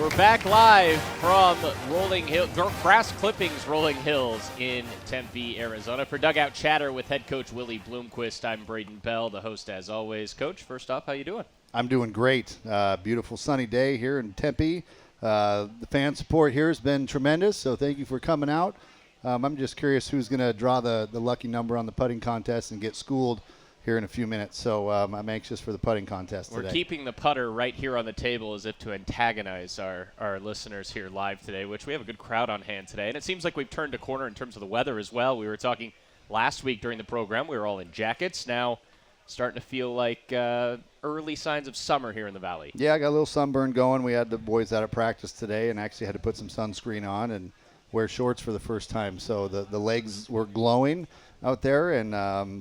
We're back live from Rolling Hill, grass clippings Rolling Hills in Tempe, Arizona. For Dugout Chatter with head coach Willie Bloomquist, I'm Braiden Bell, the host as always. Coach, first off, how you doing? I'm doing great. Beautiful sunny day here in Tempe. The fan support here has been tremendous, so thank you for coming out. I'm just curious who's going to draw the lucky number on the putting contest and get schooled here in a few minutes. So I'm anxious for the putting contest today. We're keeping the putter right here on the table as if to antagonize our listeners here live today, which we have a good crowd on hand today. And it seems like we've turned a corner in terms of the weather as well. We were talking last week during the program. We were all in jackets. Now starting to feel like early signs of summer here in the valley. Yeah, I got a little sunburn going. We had the boys out of practice today and actually had to put some sunscreen on and wear shorts for the first time. So the legs were glowing out there, and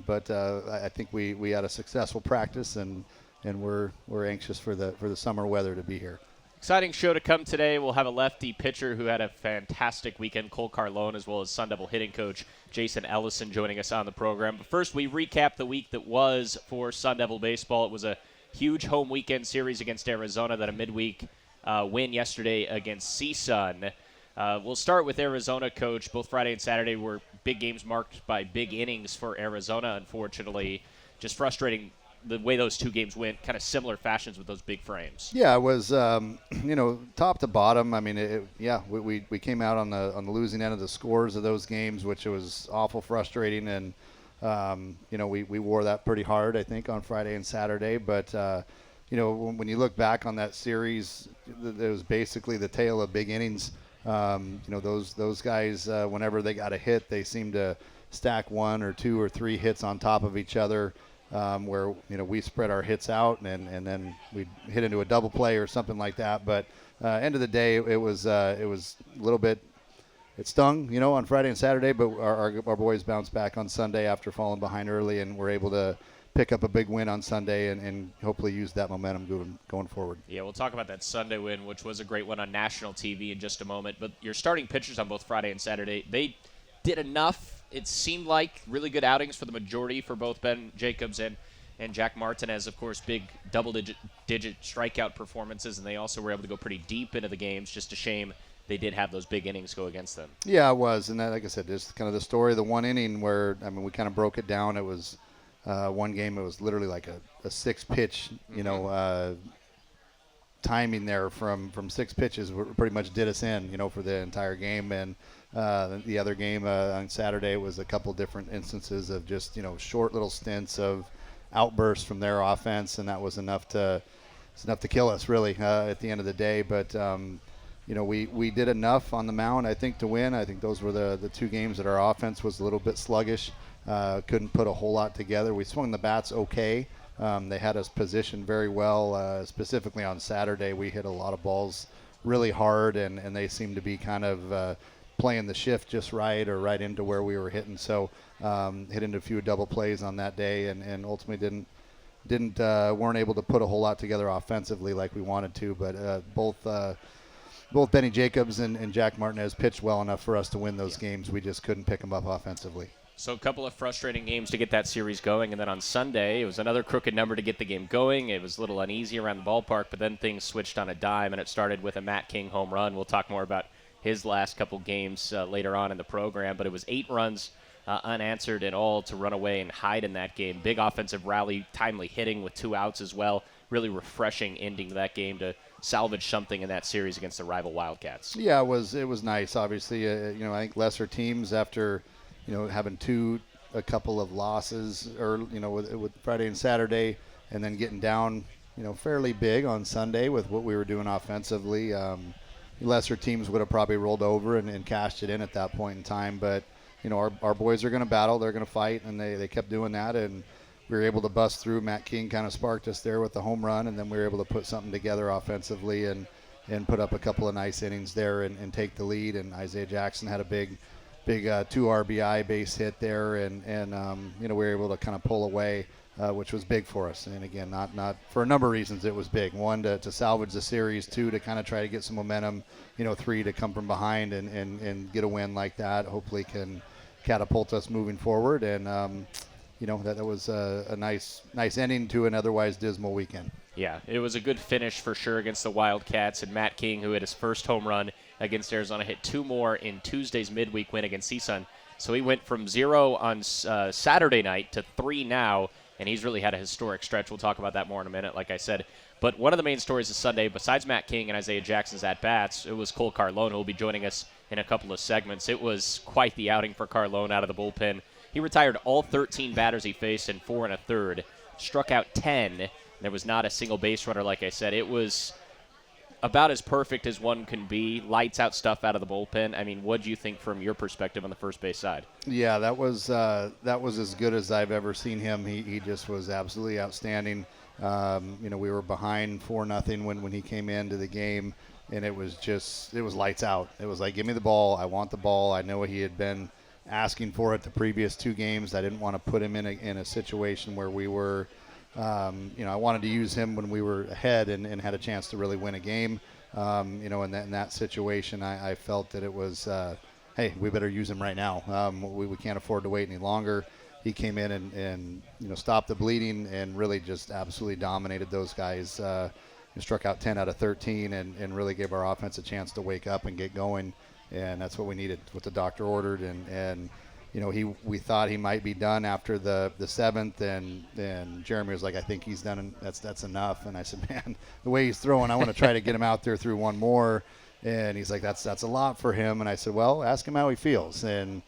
but I think we had a successful practice, and we're anxious for the summer weather to be here. Exciting show to come today. We'll have a lefty pitcher who had a fantastic weekend, Cole Carlon, as well as Sun Devil hitting coach Jason Ellison joining us on the program. But first, we recap the week that was for Sun Devil baseball. It was a huge home weekend series against Arizona, then a midweek win yesterday against CSUN. We'll start with Arizona, Coach. Both Friday and Saturday were big games marked by big innings for Arizona, unfortunately. Just frustrating the way those two games went, kind of similar fashions with those big frames. Yeah, it was, top to bottom. I mean, we came out on the losing end of the scores of those games, which was awful frustrating. And, we wore that pretty hard, I think, on Friday and Saturday. But, when you look back on that series, it was basically the tale of big innings. Those guys, whenever they got a hit, they seemed to stack one or two or three hits on top of each other, where we spread our hits out and then we'd hit into a double play or something like that. But end of the day, it was a little bit. It stung, on Friday and Saturday, but our boys bounced back on Sunday after falling behind early, and were able to pick up a big win on Sunday and hopefully use that momentum going forward. Yeah, we'll talk about that Sunday win, which was a great one on national TV in just a moment. But your starting pitchers on both Friday and Saturday, they did enough. It seemed like really good outings for the majority for both Ben Jacobs and Jack Martinez, of course, big double-digit strikeout performances, and they also were able to go pretty deep into the games. Just a shame they did have those big innings go against them. Yeah, it was. And that, like I said, just kind of the story of the one inning where, we kind of broke it down. It was one game, it was literally like a six-pitch, timing there from six pitches pretty much did us in, for the entire game. And the other game on Saturday was a couple different instances of just, short little stints of outbursts from their offense, and that was enough to kill us, really, at the end of the day. But, we did enough on the mound, I think, to win. I think those were the two games that our offense was a little bit sluggish. Couldn't put a whole lot together. We swung the bats okay. They had us positioned very well. Specifically on Saturday, we hit a lot of balls really hard, and they seemed to be kind of playing the shift just right or right into where we were hitting. So hit into a few double plays on that day, and ultimately weren't able to put a whole lot together offensively like we wanted to. But both Benny Jacobs and Jack Martinez pitched well enough for us to win those games. We just couldn't pick them up offensively. So a couple of frustrating games to get that series going, and then on Sunday, it was another crooked number to get the game going. It was a little uneasy around the ballpark, but then things switched on a dime, and it started with a Matt King home run. We'll talk more about his last couple games later on in the program, but it was 8 runs unanswered in all to run away and hide in that game. Big offensive rally, timely hitting with 2 outs as well. Really refreshing ending to that game to salvage something in that series against the rival Wildcats. Yeah, it was nice. Obviously, I think lesser teams after – having a couple of losses, or with Friday and Saturday, and then getting down, fairly big on Sunday with what we were doing offensively. Lesser teams would have probably rolled over and cashed it in at that point in time. But our boys are going to battle, they're going to fight, and they kept doing that, and we were able to bust through. Matt King kind of sparked us there with the home run, and then we were able to put something together offensively and put up a couple of nice innings there and take the lead. And Isaiah Jackson had a big 2 RBI base hit there, and we were able to kind of pull away, which was big for us. And again, not for a number of reasons it was big. 1, to salvage the series. 2, to kind of try to get some momentum. 3, to come from behind and get a win like that. Hopefully can catapult us moving forward. And that was a nice ending to an otherwise dismal weekend. Yeah, it was a good finish for sure against the Wildcats, and Matt King, who hit his first home run against Arizona, hit 2 more in Tuesday's midweek win against CSUN. So he went from 0 on Saturday night to 3 now, and he's really had a historic stretch. We'll talk about that more in a minute, like I said. But one of the main stories of Sunday, besides Matt King and Isaiah Jackson's at-bats, it was Cole Carlon, who will be joining us in a couple of segments. It was quite the outing for Carlon out of the bullpen. He retired all 13 batters he faced in 4 1/3, struck out 10. There was not a single base runner, like I said. It was about as perfect as one can be. Lights out stuff out of the bullpen. I mean, what do you think from your perspective on the first base side? Yeah, that was as good as I've ever seen him. He just was absolutely outstanding. We were behind 4-0 when he came into the game, and it was lights out. It was like, give me the ball. I want the ball. I know he had been asking for it the previous 2 games. I didn't want to put him in a situation where we were. I wanted to use him when we were ahead and had a chance to really win a game. In that situation, I felt that it was, hey, we better use him right now. We can't afford to wait any longer. He came in and stopped the bleeding and really just absolutely dominated those guys. Struck out 10 out of 13 and really gave our offense a chance to wake up and get going. And that's what we needed, what the doctor ordered. And we thought he might be done after the 7th, and Jeremy was like, I think he's done, and that's enough. And I said, man, the way he's throwing, I want to try to get him out there through one more. And he's like, that's a lot for him. And I said, well, ask him how he feels. And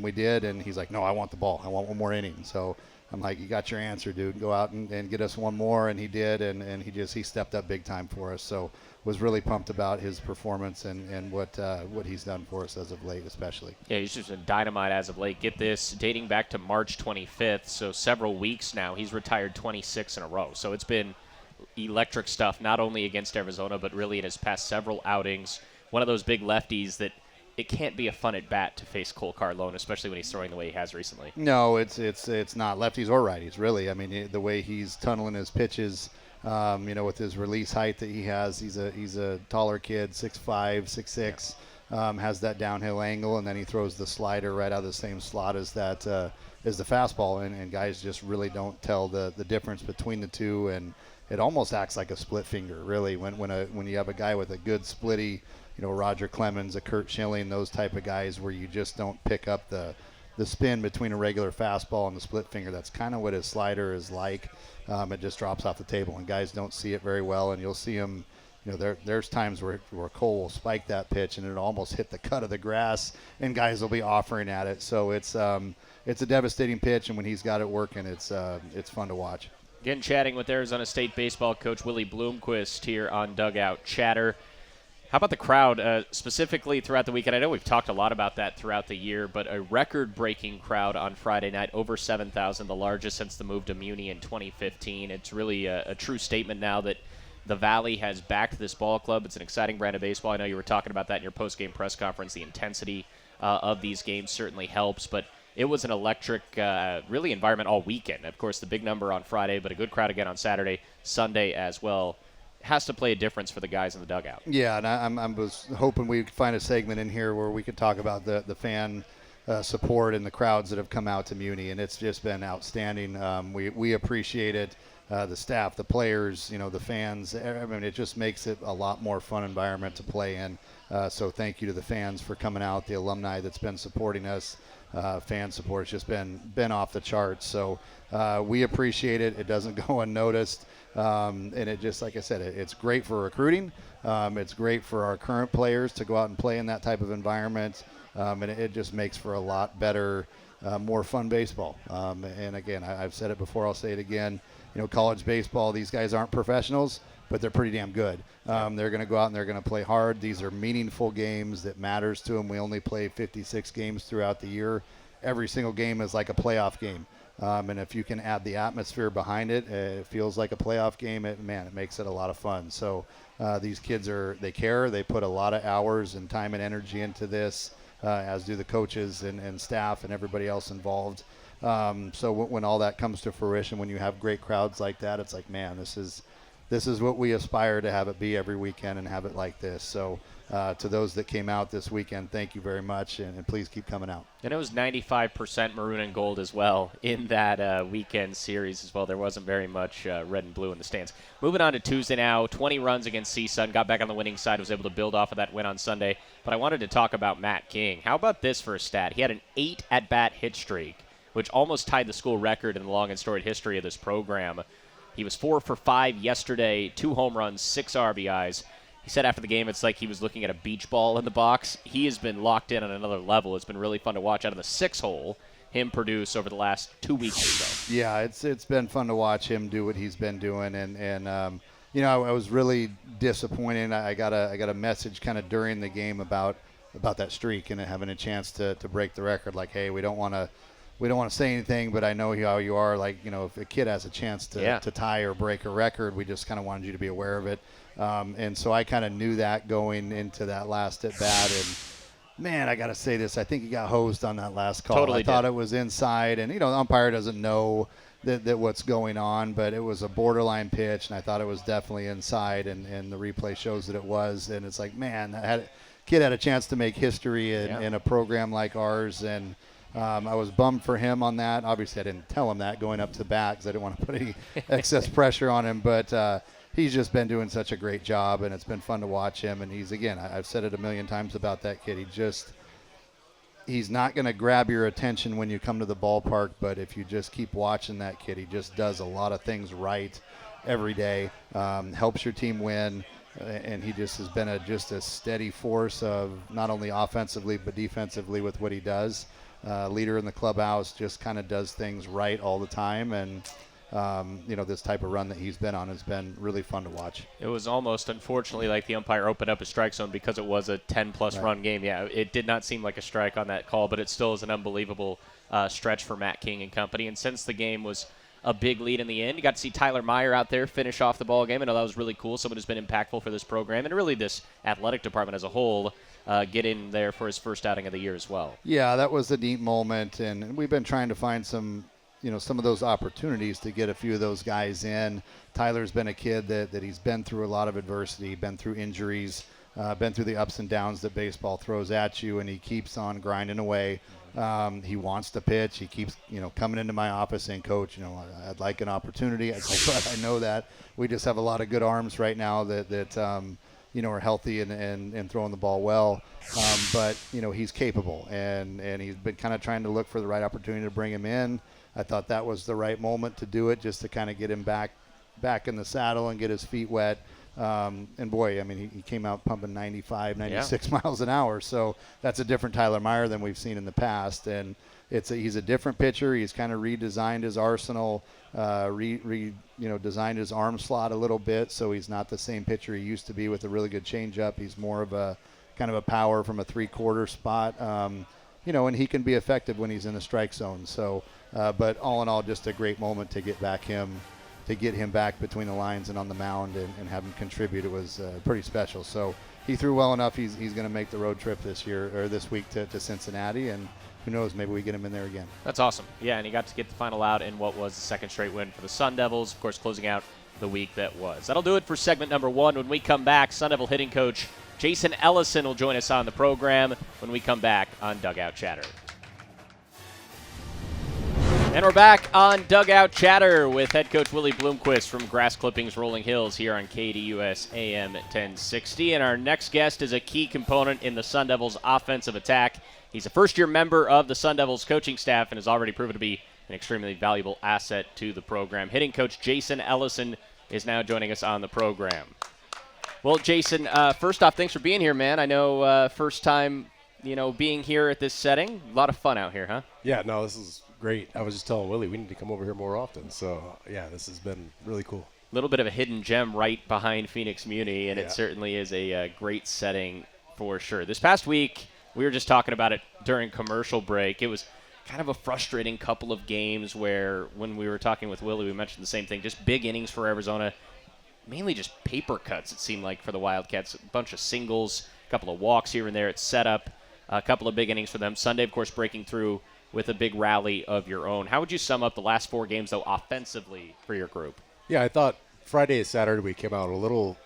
we did, and he's like, no, I want the ball. I want one more inning. So I'm like, you got your answer, dude. Go out and get us one more. And he did, and he stepped up big time for us. So was really pumped about his performance and what he's done for us as of late, especially. Yeah, he's just been dynamite as of late. Get this, dating back to March 25th, so several weeks now, he's retired 26 in a row. So it's been electric stuff, not only against Arizona, but really in his past several outings. One of those big lefties that it can't be a fun at bat to face Cole Carlon, especially when he's throwing the way he has recently. No, it's not lefties or righties, really. I mean, the way he's tunneling his pitches, with his release height that he has, he's a taller kid, 6'5", 6'6", has that downhill angle, and then he throws the slider right out of the same slot as that as the fastball, and guys just really don't tell the difference between the two, and it almost acts like a split finger, really, when you have a guy with a good splitty, Roger Clemens, a Kurt Schilling, those type of guys where you just don't pick up the spin between a regular fastball and the split finger. That's kind of what his slider is like. It just drops off the table, and guys don't see it very well, and you'll see him, there's times where Cole will spike that pitch, and it'll almost hit the cut of the grass, and guys will be offering at it. So it's a devastating pitch, and when he's got it working, it's fun to watch. Again, chatting with Arizona State baseball coach Willie Bloomquist here on Dugout Chatter. How about the crowd, specifically throughout the weekend? I know we've talked a lot about that throughout the year, but a record-breaking crowd on Friday night, over 7,000, the largest since the move to Muni in 2015. It's really a true statement now that the Valley has backed this ball club. It's an exciting brand of baseball. I know you were talking about that in your post-game press conference. The intensity of these games certainly helps, but it was an electric, really, environment all weekend. Of course, the big number on Friday, but a good crowd again on Saturday, Sunday as well. Has to play a difference for the guys in the dugout. Yeah, and I was hoping we could find a segment in here where we could talk about the fan support and the crowds that have come out to Muni, and it's just been outstanding. We appreciate it. The staff, the players, the fans. I mean, it just makes it a lot more fun environment to play in. So thank you to the fans for coming out, the alumni that's been supporting us. Fan support has just been off the charts. So we appreciate it. It doesn't go unnoticed. And it just, like I said, it's great for recruiting. It's great for our current players to go out and play in that type of environment. And it just makes for a lot better, more fun baseball. And again, I've said it before, I'll say it again. College baseball, these guys aren't professionals, but they're pretty damn good. They're going to go out and they're going to play hard. These are meaningful games that matters to them. We only play 56 games throughout the year. Every single game is like a playoff game. And if you can add the atmosphere behind it, it feels like a playoff game. It makes it a lot of fun. So these kids they care. They put a lot of hours and time and energy into this, as do the coaches and staff and everybody else involved. So when all that comes to fruition, when you have great crowds like that, it's like, man, this is this is what we aspire to have it be every weekend and have it like this. So to those that came out this weekend, thank you very much, and please keep coming out. And it was 95% maroon and gold as well in that weekend series as well. There wasn't very much red and blue in the stands. Moving on to Tuesday now, 20 runs against CSUN, got back on the winning side, was able to build off of that win on Sunday. But I wanted to talk about Matt King. How about this for a stat? He had an 8 at-bat hit streak, which almost tied the school record in the long and storied history of this program. He was 4 for 5 yesterday, 2 home runs, 6 RBIs. He said after the game it's like he was looking at a beach ball in the box. He has been locked in on another level. It's been really fun to watch out of the 6-hole him produce over the last 2 weeks or so. Yeah, it's been fun to watch him do what he's been doing, and I was really disappointed. I got a message kind of during the game about that streak and having a chance to break the record. Like, hey, we don't want to say anything, but I know how you are. Like, if a kid has a chance to tie or break a record, we just kind of wanted you to be aware of it. And so I kind of knew that going into that last at bat. And man, I got to say this. I think he got hosed on that last call. Totally I thought it was inside, and the umpire doesn't know that what's going on, but it was a borderline pitch, and I thought it was definitely inside, and the replay shows that it was. And it's like, man, kid had a chance to make history in a program like ours, and I was bummed for him on that. Obviously, I didn't tell him that going up to the bat because I didn't want to put any excess pressure on him. But he's just been doing such a great job, and it's been fun to watch him. And I've said it a million times about that kid. He's not going to grab your attention when you come to the ballpark, but if you just keep watching that kid, he just does a lot of things right every day, helps your team win. And he just has been just a steady force of not only offensively but defensively with what he does. Leader in the clubhouse, just kind of does things right all the time, and this type of run that he's been on has been really fun to watch. It was almost, unfortunately, like the umpire opened up a strike zone because it was a 10-plus run game. Yeah, it did not seem like a strike on that call, but it still is an unbelievable stretch for Matt King and company. And since the game was a big lead in the end, you got to see Tyler Meyer out there finish off the ball game. I know that was really cool. Someone who's been impactful for this program and really this athletic department as a whole. Get in there for his first outing of the year as well. Yeah, that was a neat moment, and we've been trying to find some of those opportunities to get a few of those guys in. Tyler's been a kid that he's been through a lot of adversity, been through injuries, been through the ups and downs that baseball throws at you, and he keeps on grinding away. He wants to pitch. He keeps, coming into my office saying, Coach, I'd like an opportunity. I know that. We just have a lot of good arms right now that are healthy and throwing the ball well. But he's capable, and he's been kind of trying to look for the right opportunity to bring him in. I thought that was the right moment to do it, just to kind of get him back in the saddle and get his feet wet. And boy, he came out pumping 95, 96 miles an hour. So that's a different Tyler Meyer than we've seen in the past. And he's a different pitcher. He's kind of redesigned his arsenal, designed his arm slot a little bit. So he's not the same pitcher he used to be with a really good changeup. He's more of a kind of a power from a 3/4 spot. And he can be effective when he's in the strike zone. So, but all in all, just a great moment to get him back between the lines and on the mound and have him contribute. It was pretty special. So he threw well enough. He's going to make the road trip this week to Cincinnati, and who knows, maybe we get him in there again. That's awesome. Yeah, and he got to get the final out in what was the second straight win for the Sun Devils, of course, closing out the week that was. That'll do it for segment number 1. When we come back, Sun Devil hitting coach Jason Ellison will join us on the program when we come back on Dugout Chatter. And we're back on Dugout Chatter with head coach Willie Bloomquist from Grass Clippings Rolling Hills here on KDUS AM 1060. And our next guest is a key component in the Sun Devils' offensive attack. He's a first-year member of the Sun Devils coaching staff and has already proven to be an extremely valuable asset to the program. Hitting coach Jason Ellison is now joining us on the program. Well, Jason, first off, thanks for being here, man. I know first time, being here at this setting. A lot of fun out here, huh? Yeah, no, this is great. I was just telling Willie we need to come over here more often. So, yeah, this has been really cool. A little bit of a hidden gem right behind Phoenix Muni, and it certainly is a great setting for sure. This past week, we were just talking about it during commercial break. It was kind of a frustrating couple of games where when we were talking with Willie, we mentioned the same thing, just big innings for Arizona. Mainly just paper cuts, it seemed like, for the Wildcats. A bunch of singles, a couple of walks here and there at setup, a couple of big innings for them. Sunday, of course, breaking through with a big rally of your own. How would you sum up the last 4 games, though, offensively for your group? Yeah, I thought Friday and Saturday we came out a little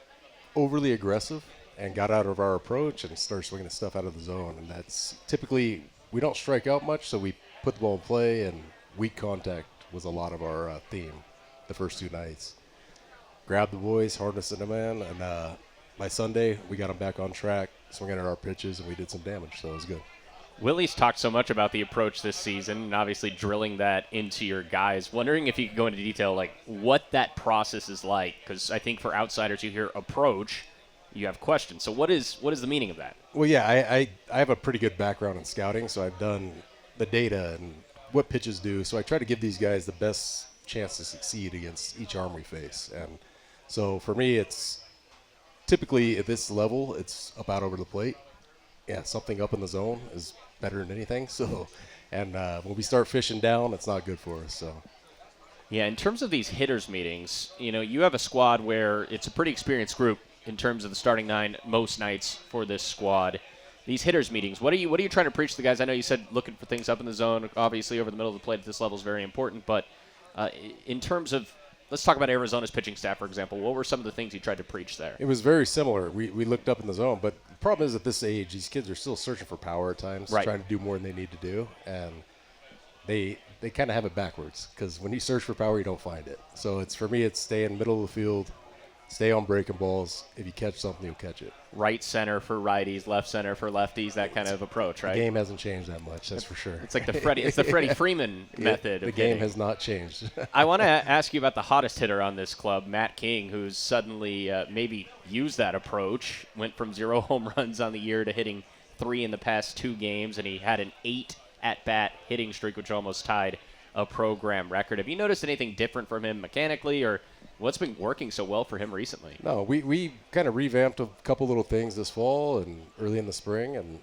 overly aggressive and got out of our approach and started swinging the stuff out of the zone. And that's typically, we don't strike out much, so we put the ball in play, and weak contact was a lot of our theme the first 2 nights. Grabbed the boys, harnessing them in, and by Sunday we got them back on track, swinging at our pitches, and we did some damage, so it was good. Willie's talked so much about the approach this season and obviously drilling that into your guys. Wondering if you could go into detail, like, what that process is like, because I think for outsiders, you hear approach, you have questions. So what is the meaning of that? Well, yeah, I have a pretty good background in scouting, so I've done the data and what pitches do. So I try to give these guys the best chance to succeed against each arm we face. And so for me, it's typically at this level, it's about over the plate. Yeah, something up in the zone is better than anything. So, and when we start fishing down, it's not good for us. So, yeah, in terms of these hitters meetings, you have a squad where it's a pretty experienced group in terms of the starting 9 most nights for this squad. These hitters meetings, what are you trying to preach to the guys? I know you said looking for things up in the zone, obviously over the middle of the plate at this level is very important, but in terms of, let's talk about Arizona's pitching staff, for example. What were some of the things you tried to preach there? It was very similar. We looked up in the zone, but the problem is at this age, these kids are still searching for power at times, right, trying to do more than they need to do, and they kind of have it backwards, because when you search for power, you don't find it. So for me, it's stay in the middle of the field, stay on breaking balls. If you catch something, you'll catch it. Right center for righties, left center for lefties, that kind of approach, right? The game hasn't changed that much, that's for sure. It's like the Freddie Freeman method. The game has not changed. I want to ask you about the hottest hitter on this club, Matt King, who's suddenly maybe used that approach, went from 0 home runs on the year to hitting 3 in the past 2 games, and he had an 8 at-bat hitting streak, which almost tied a program record. Have you noticed anything different from him mechanically, or what's been working so well for him recently? No, we kind of revamped a couple little things this fall and early in the spring, and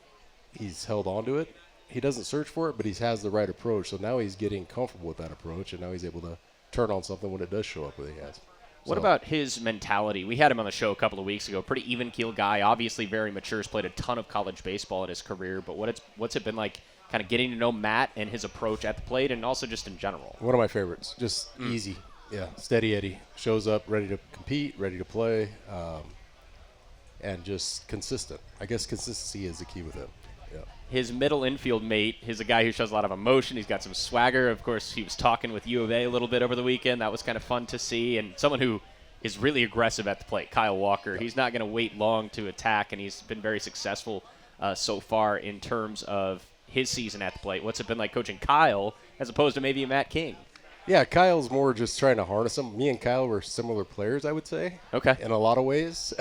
he's held on to it. He doesn't search for it, but he has the right approach, so now he's getting comfortable with that approach, and now he's able to turn on something when it does show up that he has. What about his mentality? We had him on the show a couple of weeks ago. Pretty even-keeled guy, obviously very mature, has played a ton of college baseball in his career, but what's it been like kind of getting to know Matt and his approach at the plate and also just in general? One of my favorites. Just easy. Yeah, steady Eddie. Shows up ready to compete, ready to play, and just consistent. I guess consistency is the key with him. Yeah. His middle infield mate is a guy who shows a lot of emotion. He's got some swagger. Of course, he was talking with U of A a little bit over the weekend. That was kind of fun to see. And someone who is really aggressive at the plate, Kyle Walker. He's not going to wait long to attack, and he's been very successful so far in terms of his season at the plate. What's it been like coaching Kyle as opposed to maybe Matt King? Yeah, Kyle's more just trying to harness him. Me and Kyle were similar players, I would say. Okay. In a lot of ways.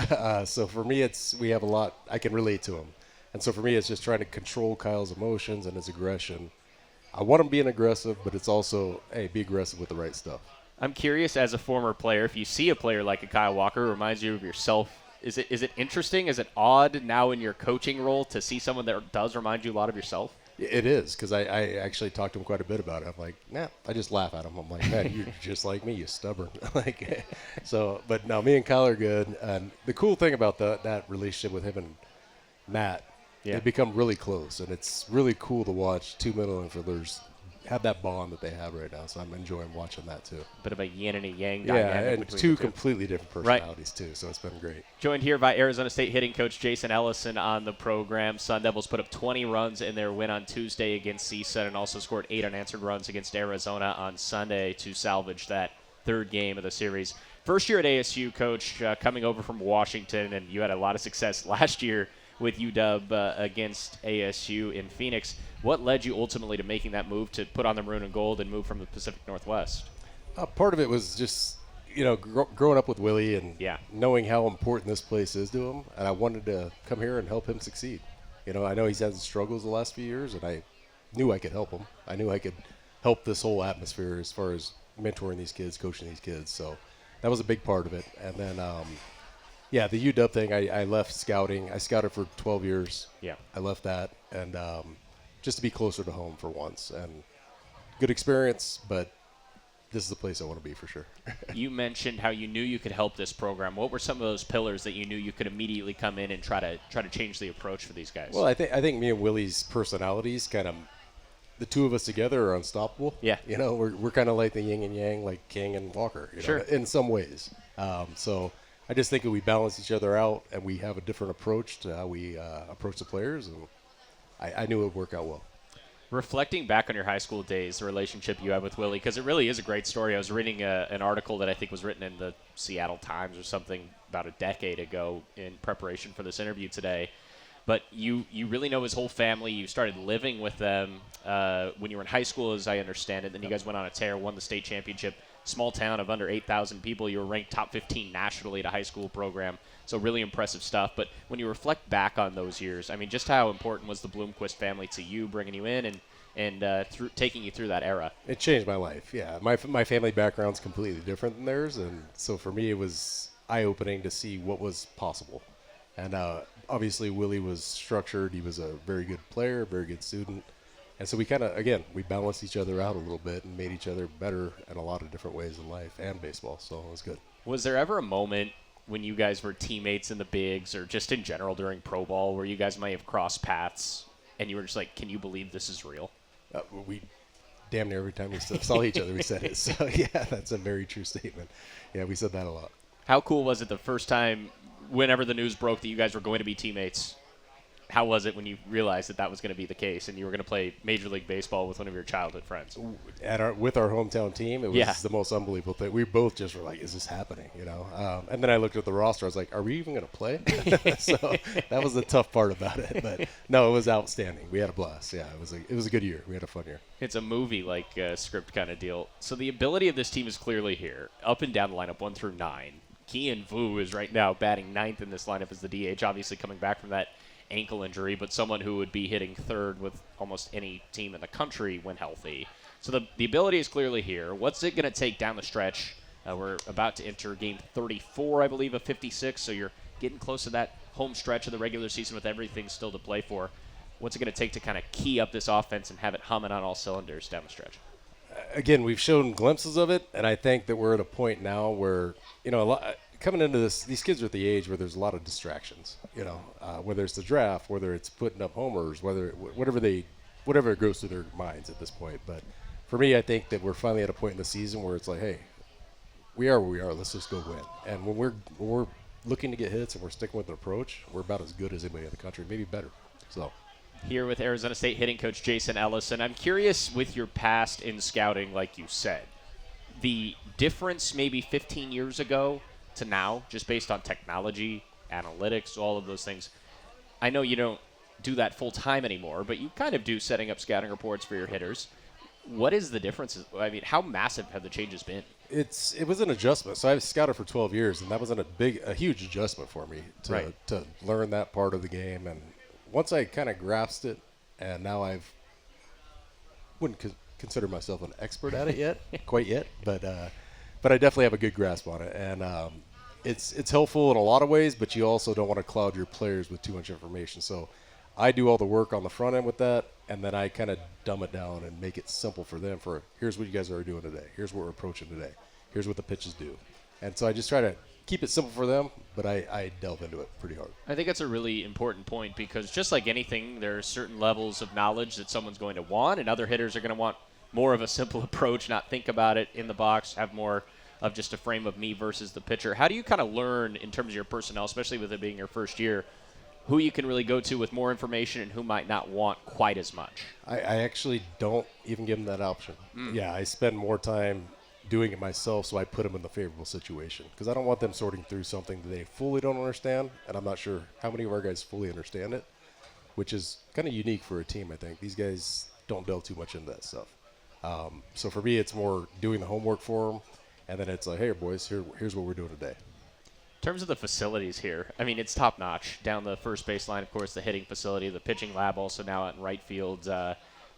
So for me, we have a lot I can relate to him. And so for me, it's just trying to control Kyle's emotions and his aggression. I want him being aggressive, but it's also, hey, be aggressive with the right stuff. I'm curious, as a former player, if you see a player like a Kyle Walker who reminds you of yourself, is it interesting? Is it odd now in your coaching role to see someone that does remind you a lot of yourself? It is, because I actually talked to him quite a bit about it. I'm like, nah, I just laugh at him. I'm like, man, you're just like me, you stubborn. But no, me and Kyle are good. And the cool thing about that relationship with him and Matt, they've become really close, and it's really cool to watch 2 middle infielders have that bond that they have right now. So I'm enjoying watching that too. Bit of a yin and a yang dynamic. Yeah, and between 2 completely different personalities too. So it's been great. Joined here by Arizona State hitting coach Jason Ellison on the program. Sun Devils put up 20 runs in their win on Tuesday against CSUN and also scored 8 unanswered runs against Arizona on Sunday to salvage that 3rd game of the series. First year at ASU, coach, coming over from Washington, and you had a lot of success last year with UW against ASU in Phoenix. What led you ultimately to making that move to put on the maroon and gold and move from the Pacific Northwest? Part of it was just, growing up with Willie and knowing how important this place is to him, and I wanted to come here and help him succeed. I know he's had struggles the last few years, and I knew I could help him. I knew I could help this whole atmosphere as far as mentoring these kids, coaching these kids. So that was a big part of it. And then, the UW thing, I left scouting. I scouted for 12 years. Yeah. I left that, and just to be closer to home for once. And good experience, but this is the place I want to be for sure. You mentioned how you knew you could help this program. What were some of those pillars that you knew you could immediately come in and try to change the approach for these guys? Well, I think me and Willie's personalities kind of, the 2 of us together are unstoppable. Yeah. We're kind of like the yin and yang, like King and Walker. Sure. In some ways. So I just think that we balance each other out, and we have a different approach to how we approach the players, and I knew it would work out well. Reflecting back on your high school days, the relationship you had with Willie, because it really is a great story. I was reading an article that I think was written in the Seattle Times or something about a decade ago in preparation for this interview today. But you really know his whole family. You started living with them when you were in high school, as I understand it. Then you guys went on a tear, won the state championship. Small town of under 8,000 people. You were ranked top 15 nationally at a high school program. So really impressive stuff. But when you reflect back on those years, I mean, just how important was the Bloomquist family to you, bringing you in and taking you through that era? It changed my life, yeah. My family background's completely different than theirs, and so for me it was eye-opening to see what was possible. And obviously Willie was structured. He was a very good player, very good student. And so we kind of, again, we balanced each other out a little bit and made each other better in a lot of different ways in life and baseball, so it was good. Was there ever a moment when you guys were teammates in the bigs or just in general during pro ball where you guys might have crossed paths and you were just like, can you believe this is real? We damn near every time we saw each other, we said it. So, yeah, that's a very true statement. Yeah, we said that a lot. How cool was it the first time, whenever the news broke that you guys were going to be teammates? How was it when you realized that was going to be the case and you were going to play Major League Baseball with one of your childhood friends? With our hometown team, it was the most unbelievable thing. We both just were like, is this happening? And then I looked at the roster. I was like, are we even going to play? So that was the tough part about it. But, no, it was outstanding. We had a blast. Yeah, it was a good year. We had a fun year. It's a movie-like script kind of deal. So the ability of this team is clearly here, up and down the lineup, 1 through 9. Kian Vu is right now batting 9th in this lineup as the DH, obviously coming back from that ankle injury, but someone who would be hitting 3rd with almost any team in the country when healthy. So the ability is clearly here. What's it going to take down the stretch? We're about to enter game 34, I believe, of 56, so you're getting close to that home stretch of the regular season with everything still to play for. What's it going to take to kind of key up this offense and have it humming on all cylinders down the stretch? Again, we've shown glimpses of it, and I think that we're at a point now where, coming into this, these kids are at the age where there's a lot of distractions, whether it's the draft, whether it's putting up homers, whatever goes through their minds at this point. But for me, I think that we're finally at a point in the season where it's like, hey, we are where we are. Let's just go win. And when we're looking to get hits and we're sticking with the approach, we're about as good as anybody in the country, maybe better. So here with Arizona State hitting coach Jason Ellison, I'm curious with your past in scouting, like you said, the difference maybe 15 years ago to now, just based on technology, analytics, all of those things. I know you don't do that full time anymore, but you kind of do setting up scouting reports for your hitters. What is the difference? I mean, how massive have the changes been? It was an adjustment. So I've scouted for 12 years, and that wasn't a huge adjustment for me to learn that part of the game. And once I kind of grasped it, and now wouldn't consider myself an expert at it quite yet, but I definitely have a good grasp on it. And it's helpful in a lot of ways, but you also don't want to cloud your players with too much information. So I do all the work on the front end with that, and then I kind of dumb it down and make it simple for them here's what you guys are doing today. Here's what we're approaching today. Here's what the pitches do. And so I just try to keep it simple for them, but I delve into it pretty hard. I think that's a really important point because just like anything, there are certain levels of knowledge that someone's going to want, and other hitters are going to want more of a simple approach, not think about it in the box, have more of just a frame of me versus the pitcher. How do you kind of learn in terms of your personnel, especially with it being your first year, who you can really go to with more information and who might not want quite as much? I actually don't even give them that option. Yeah, I spend more time doing it myself, so I put them in the favorable situation because I don't want them sorting through something that they fully don't understand, and I'm not sure how many of our guys fully understand it, which is kind of unique for a team, I think. These guys don't delve too much into that stuff. So for me, it's more doing the homework for them, and then it's like, hey, boys, here's what we're doing today. In terms of the facilities here, I mean, it's top-notch. Down the first baseline, of course, the hitting facility, the pitching lab also now out in right field,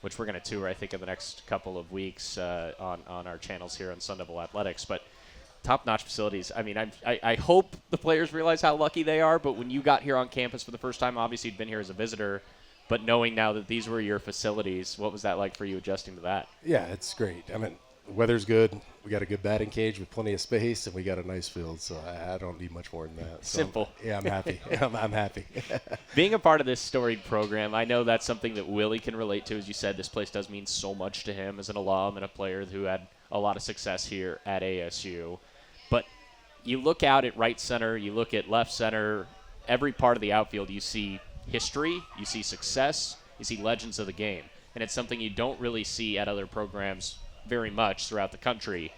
which we're going to tour, I think, in the next couple of weeks on our channels here on Sun Devil Athletics. But top-notch facilities. I mean, I hope the players realize how lucky they are, but when you got here on campus for the first time, obviously you'd been here as a visitor, but knowing now that these were your facilities, what was that like for you adjusting to that? Yeah, it's great. I mean, the weather's good. We got a good batting cage with plenty of space, and we got a nice field, so I don't need much more than that. So simple. I'm happy. I'm happy. Being a part of this storied program, I know that's something that Willie can relate to. As you said, this place does mean so much to him as an alum and a player who had a lot of success here at ASU. But you look out at right center, you look at left center, every part of the outfield, you see history, you see success, you see legends of the game. And it's something you don't really see at other programs very much throughout the country.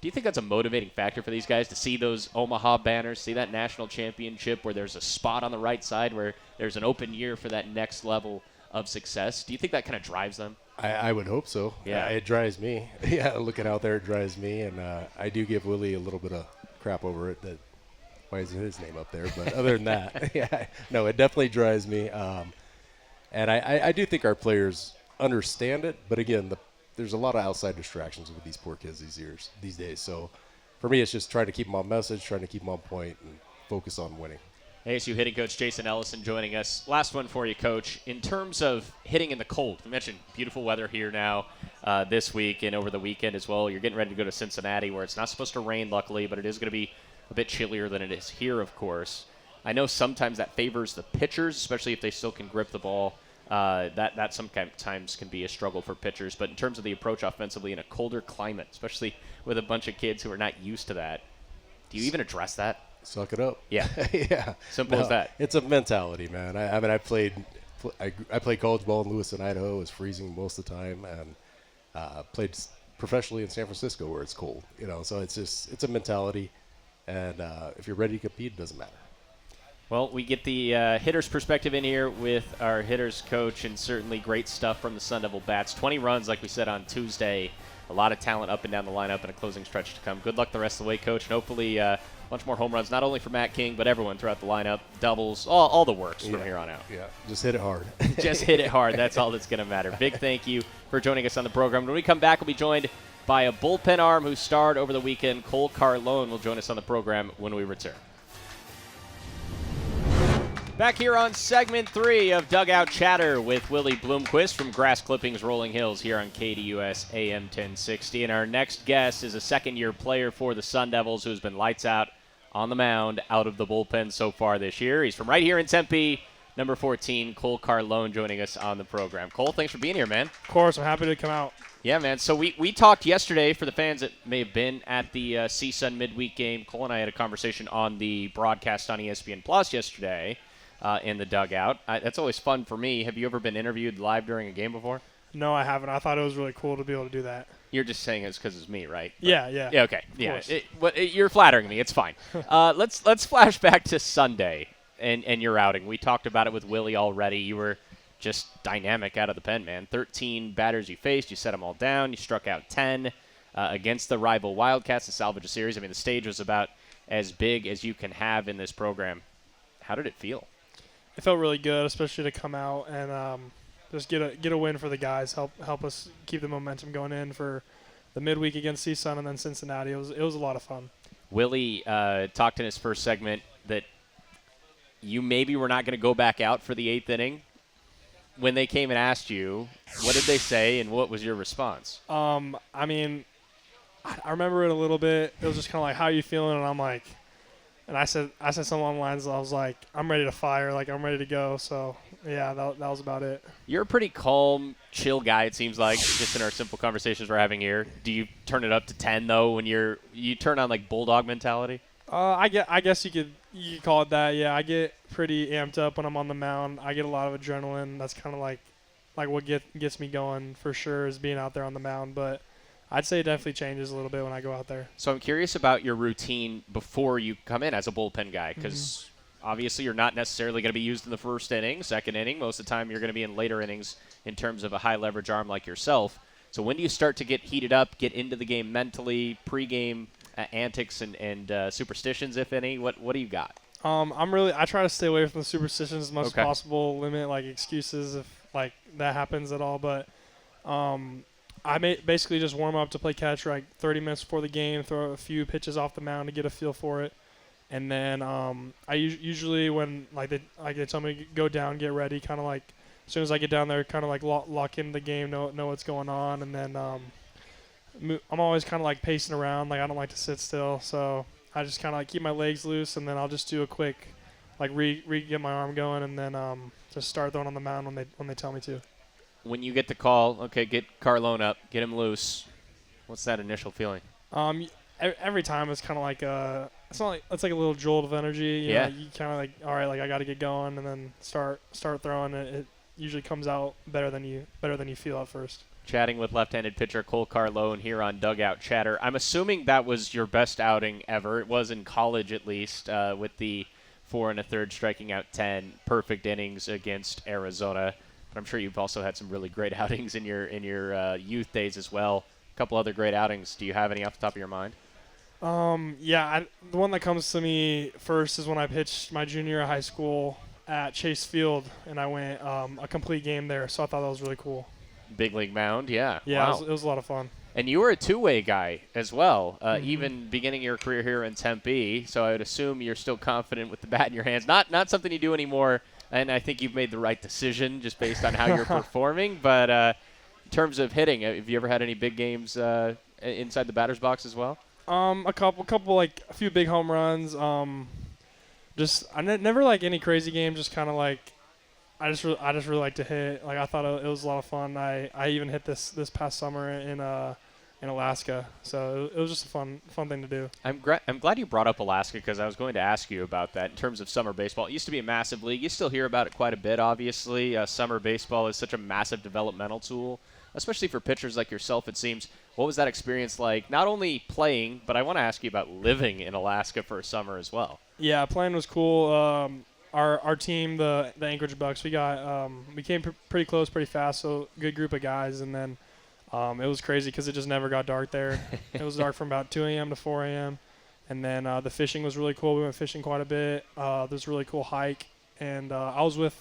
Do you think that's a motivating factor for these guys to see those Omaha banners, see that national championship where there's a spot on the right side where there's an open year for that next level of success? Do you think that kind of drives them? I would hope so. Yeah. It drives me. Yeah, looking out there, it drives me. And I do give Willie a little bit of crap over it. That why isn't his name up there? But other than that, yeah, no, it definitely drives me. And I do think our players understand it. But, again, there's a lot of outside distractions with these poor kids these days. So, for me, it's just trying to keep them on message, trying to keep them on point, and focus on winning. ASU hitting coach Jason Ellison joining us. Last one for you, Coach. In terms of hitting in the cold, you mentioned beautiful weather here now this week and over the weekend as well. You're getting ready to go to Cincinnati where it's not supposed to rain, luckily, but it is going to be a bit chillier than it is here, of course. I know sometimes that favors the pitchers, especially if they still can grip the ball. That sometimes can be a struggle for pitchers. But in terms of the approach offensively in a colder climate, especially with a bunch of kids who are not used to that, do you even address that? Suck it up. Yeah. Yeah. Simple as that. It's a mentality, man. I mean, I played college ball in Lewiston, Idaho. It was freezing most of the time, and played professionally in San Francisco where it's cold. So it's a mentality, and if you're ready to compete, it doesn't matter. Well, we get the hitter's perspective in here with our hitter's coach, and certainly great stuff from the Sun Devil Bats. 20 runs, like we said on Tuesday. A lot of talent up and down the lineup and a closing stretch to come. Good luck the rest of the way, Coach, and hopefully a bunch more home runs, not only for Matt King, but everyone throughout the lineup. Doubles, all the works from here on out. Yeah, just hit it hard. Just hit it hard. That's all that's going to matter. Big thank you for joining us on the program. When we come back, we'll be joined by a bullpen arm who starred over the weekend. Cole Carlon will join us on the program when we return. Back here on segment 3 of Dugout Chatter with Willie Bloomquist from Grass Clippings Rolling Hills here on KDUS AM 1060. And our next guest is a second-year player for the Sun Devils who's been lights out on the mound, out of the bullpen so far this year. He's from right here in Tempe, number 14, Cole Carlon, joining us on the program. Cole, thanks for being here, man. Of course, I'm happy to come out. Yeah, man. So we talked yesterday, for the fans that may have been at the CSUN midweek game. Cole and I had a conversation on the broadcast on ESPN Plus yesterday. In the dugout. That's always fun for me. Have you ever been interviewed live during a game before? No, I haven't. I thought it was really cool to be able to do that. You're just saying it's because it's me, right? Yeah. Yeah, okay. Yeah, you're flattering me. It's fine. Let's flash back to Sunday and your outing. We talked about it with Willie already. You were just dynamic out of the pen, man. 13 batters you faced. You set them all down. You struck out 10 against the rival Wildcats to salvage a series. I mean, the stage was about as big as you can have in this program. How did it feel? It felt really good, especially to come out and just get a win for the guys. Help us keep the momentum going in for the midweek against CSUN and then Cincinnati. It was a lot of fun. Willie talked in his first segment that you maybe were not going to go back out for the 8th inning. When they came and asked you, what did they say, and what was your response? I mean, I remember it a little bit. It was just kind of like, how are you feeling? And I'm like. And I said something along the lines. I was like, I'm ready to fire. Like, I'm ready to go. So, yeah, that was about it. You're a pretty calm, chill guy, it seems like, just in our simple conversations we're having here. Do you turn it up to 10, though, when you turn on, like, bulldog mentality? I guess you could call it that. Yeah, I get pretty amped up when I'm on the mound. I get a lot of adrenaline. That's kind of like what gets me going for sure is being out there on the mound. But I'd say it definitely changes a little bit when I go out there. So I'm curious about your routine before you come in as a bullpen guy, because obviously you're not necessarily going to be used in the first inning, second inning. Most of the time you're going to be in later innings in terms of a high-leverage arm like yourself. So when do you start to get heated up, get into the game mentally, pregame antics and superstitions, if any? What do you got? I try to stay away from the superstitions as much as possible, limit like excuses if like that happens at all. But I basically just warm up to play catch like 30 minutes before the game, throw a few pitches off the mound to get a feel for it, and then I usually when they tell me to go down, get ready, kind of like as soon as I get down there, kind of like lock in the game, know what's going on, and then I'm always kind of like pacing around, like I don't like to sit still, so I just kind of like keep my legs loose, and then I'll just do a quick like get my arm going, and then just start throwing on the mound when they tell me to. When you get the call, okay, get Carlon up, get him loose, what's that initial feeling? Every time it's kind of like it's like a little jolt of energy. You Yeah. know, you kind of like, all right, like I got to get going, and then start throwing. It usually comes out better than you feel at first. Chatting with left-handed pitcher Cole Carlon here on Dugout Chatter. I'm assuming that was your best outing ever. It was in college, at least, with the 4 1/3 striking out 10 perfect innings against Arizona. But I'm sure you've also had some really great outings in your youth days as well. A couple other great outings. Do you have any off the top of your mind? The one that comes to me first is when I pitched my junior year of high school at Chase Field, and I went a complete game there. So I thought that was really cool. Big league mound, yeah. Yeah, wow. it was a lot of fun. And you were a two-way guy as well, even beginning your career here in Tempe. So I would assume you're still confident with the bat in your hands. Not something you do anymore, and I think you've made the right decision just based on how you're performing. But in terms of hitting, have you ever had any big games inside the batter's box as well? A couple like a few big home runs. Never like any crazy games. Just kind of like. I just really like to hit. Like I thought it was a lot of fun. I even hit this past summer in Alaska. So it was just a fun thing to do. I'm glad you brought up Alaska because I was going to ask you about that in terms of summer baseball. It used to be a massive league. You still hear about it quite a bit, obviously. Summer baseball is such a massive developmental tool, especially for pitchers like yourself, it seems. What was that experience like? Not only playing, but I want to ask you about living in Alaska for a summer as well. Yeah, playing was cool. Our team, the Anchorage Bucks, we came pretty close pretty fast, so good group of guys. And then it was crazy because it just never got dark there. It was dark from about 2 a.m. to 4 a.m. And then the fishing was really cool. We went fishing quite a bit. There's a really cool hike. And I was with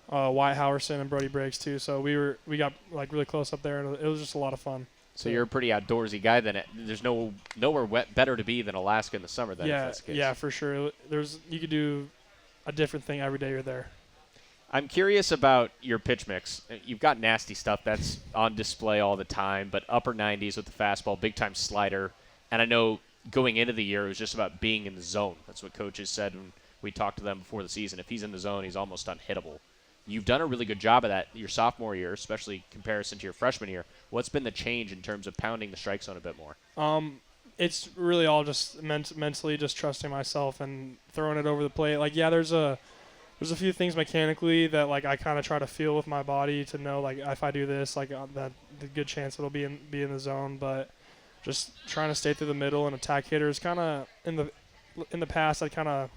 Wyatt Howerson and Brody Briggs too, so we got like really close up there, and it was just a lot of fun. So you're a pretty outdoorsy guy then. There's nowhere better to be than Alaska in the summer then, if that's the case. Yeah, for sure. You could do a different thing every day you're there. I'm curious about your pitch mix. You've got nasty stuff that's on display all the time, but upper 90s with the fastball, big-time slider. And I know going into the year it was just about being in the zone. That's what coaches said when we talked to them before the season. If he's in the zone, he's almost unhittable. You've done a really good job of that your sophomore year, especially in comparison to your freshman year. What's been the change in terms of pounding the strike zone a bit more? It's really all just mentally just trusting myself and throwing it over the plate. Like, yeah, there's a few things mechanically that like I kind of try to feel with my body to know like if I do this, like that the good chance it'll be in the zone. But just trying to stay through the middle and attack hitters. Kind of in the past, I'd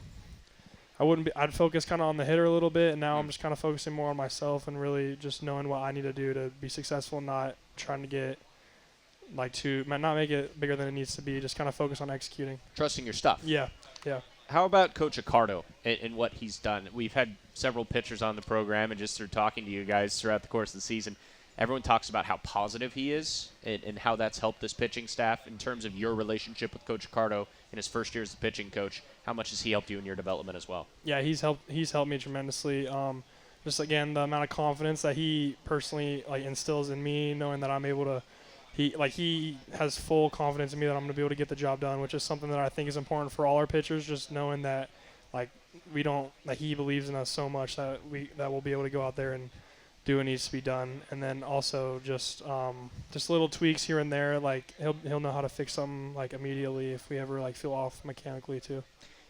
focus kind of on the hitter a little bit, and now I'm just kind of focusing more on myself and really just knowing what I need to do to be successful, not trying to get not make it bigger than it needs to be, just kind of focus on executing. Trusting your stuff. Yeah. How about Coach Accardo and what he's done? We've had several pitchers on the program, and just through talking to you guys throughout the course of the season, everyone talks about how positive he is and how that's helped this pitching staff. In terms of your relationship with Coach Accardo in his first year as the pitching coach, how much has he helped you in your development as well? Yeah, he's helped me tremendously. Just again, the amount of confidence that he personally instills in me, knowing that I'm able to. He has full confidence in me that I'm going to be able to get the job done, which is something that I think is important for all our pitchers. Just knowing that, he believes in us so much that we'll be able to go out there and do what needs to be done. And then also just little tweaks here and there. Like he'll know how to fix something immediately if we ever feel off mechanically too.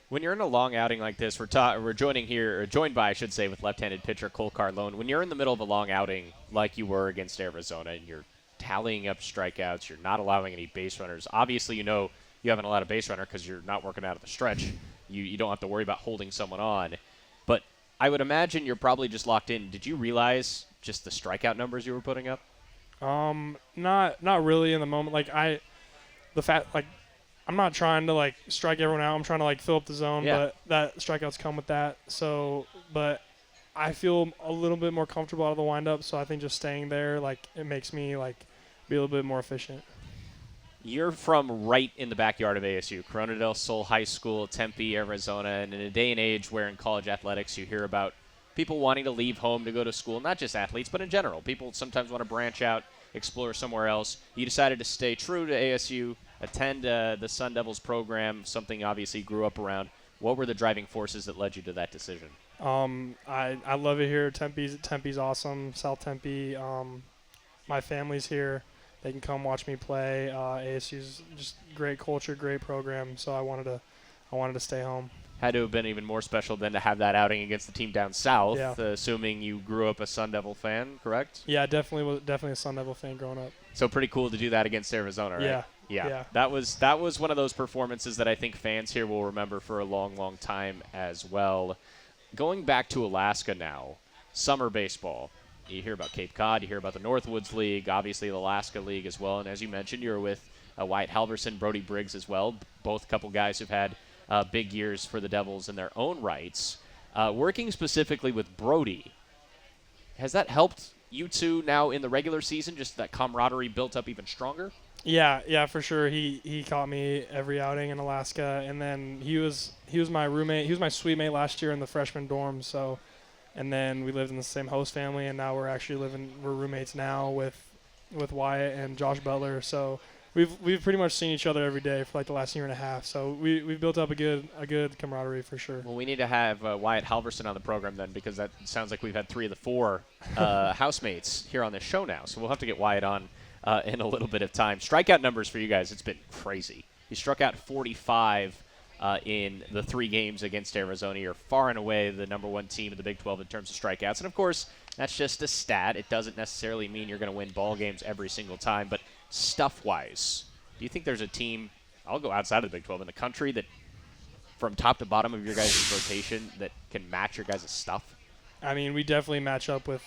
When you're in a long outing like this, we're joined by, I should say, with left-handed pitcher Cole Carlon. When you're in the middle of a long outing like you were against Arizona, and you're tallying up strikeouts, you're not allowing any base runners. Obviously, you haven't allowed a base runner because you're not working out of the stretch. You don't have to worry about holding someone on. But I would imagine you're probably just locked in. Did you realize just the strikeout numbers you were putting up? Not really in the moment. I'm not trying to strike everyone out. I'm trying to be fill up the zone, but that strikeouts come with that. So, but I feel a little bit more comfortable out of the windup. So I think just staying there, it makes me be a little bit more efficient. You're from right in the backyard of ASU, Corona del Sol High School, Tempe, Arizona, and in a day and age where in college athletics you hear about people wanting to leave home to go to school, not just athletes, but in general. People sometimes want to branch out, explore somewhere else. You decided to stay true to ASU, attend the Sun Devils program, something obviously you grew up around. What were the driving forces that led you to that decision? I love it here. Tempe's awesome. South Tempe. My family's here. They can come watch me play. ASU's just great culture, great program. So I wanted I wanted to stay home. Had to have been even more special than to have that outing against the team down south, Yeah. Assuming you grew up a Sun Devil fan, correct? Yeah, definitely a Sun Devil fan growing up. So pretty cool to do that against Arizona, right? Yeah. That was one of those performances that I think fans here will remember for a long, long time as well. Going back to Alaska now, summer baseball. You hear about Cape Cod, you hear about the Northwoods League, obviously the Alaska League as well. And as you mentioned, you're with Wyatt Halverson, Brody Briggs as well, both a couple guys who've had big years for the Devils in their own rights. Working specifically with Brody, has that helped you two now in the regular season, just that camaraderie built up even stronger? Yeah, for sure. He caught me every outing in Alaska, and then he was my roommate. He was my suite mate last year in the freshman dorm. So, and then we lived in the same host family, and now we're roommates now with Wyatt and Josh Butler. So we've pretty much seen each other every day for like the last year and a half. So we've built up a good camaraderie for sure. Well, we need to have Wyatt Halverson on the program then, because that sounds like we've had 3 of the 4 housemates here on this show now. So we'll have to get Wyatt on in a little bit of time. Strikeout numbers for you guys, it's been crazy. You struck out 45 in the 3 games against Arizona. You're far and away the number 1 team in the Big 12 in terms of strikeouts. And, of course, that's just a stat. It doesn't necessarily mean you're going to win ball games every single time. But stuff-wise, do you think there's a team, I'll go outside of the Big 12, in the country that from top to bottom of your guys' rotation that can match your guys' stuff? I mean, we definitely match up with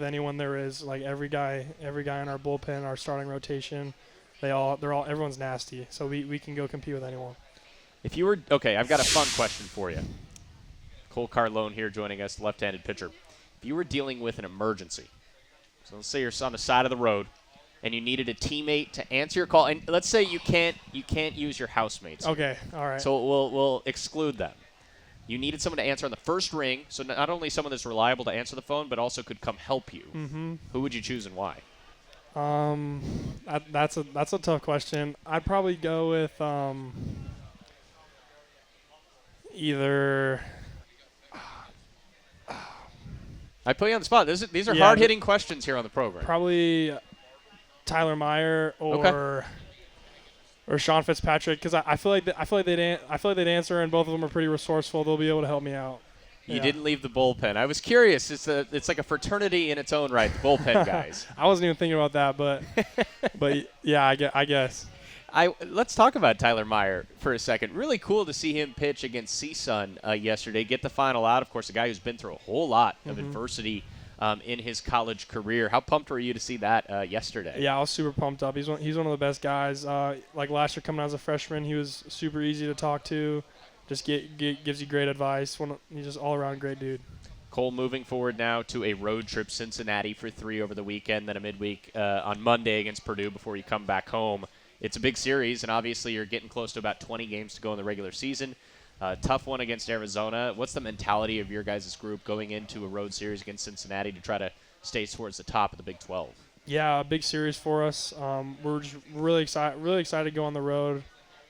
anyone there is. Like every guy in our bullpen, our starting rotation, everyone's nasty. So we can go compete with anyone. If you were okay, I've got a fun question for you. Cole Carlon here joining us, left-handed pitcher. If you were dealing with an emergency, so let's say you're on the side of the road and you needed a teammate to answer your call, and let's say you can't use your housemates. Okay, all right. So we'll exclude them. You needed someone to answer on the first ring, so not only someone that's reliable to answer the phone, but also could come help you. Mm-hmm. Who would you choose and why? That's a tough question. I'd probably go with either. I put you on the spot. These are hard-hitting questions here on the program. Probably Tyler Meyer or Sean Fitzpatrick, because I feel like they'd answer, and both of them are pretty resourceful. They'll be able to help me out. You didn't leave the bullpen. I was curious. It's like a fraternity in its own right, the bullpen guys. I wasn't even thinking about that, but yeah, I guess. Let's talk about Tyler Meyer for a second. Really cool to see him pitch against CSUN yesterday, get the final out. Of course, a guy who's been through a whole lot of adversity in his college career. How pumped were you to see that yesterday? Yeah, I was super pumped up. He's one of the best guys. Like last year coming out as a freshman, he was super easy to talk to. Just gives you great advice. He's just all-around great dude. Cole moving forward now to a road trip, Cincinnati for 3 over the weekend, then a midweek on Monday against Purdue before you come back home. It's a big series, and obviously you're getting close to about 20 games to go in the regular season. Tough one against Arizona. What's the mentality of your guys' group going into a road series against Cincinnati to try to stay towards the top of the Big 12? Yeah, a big series for us. We're just really excited to go on the road,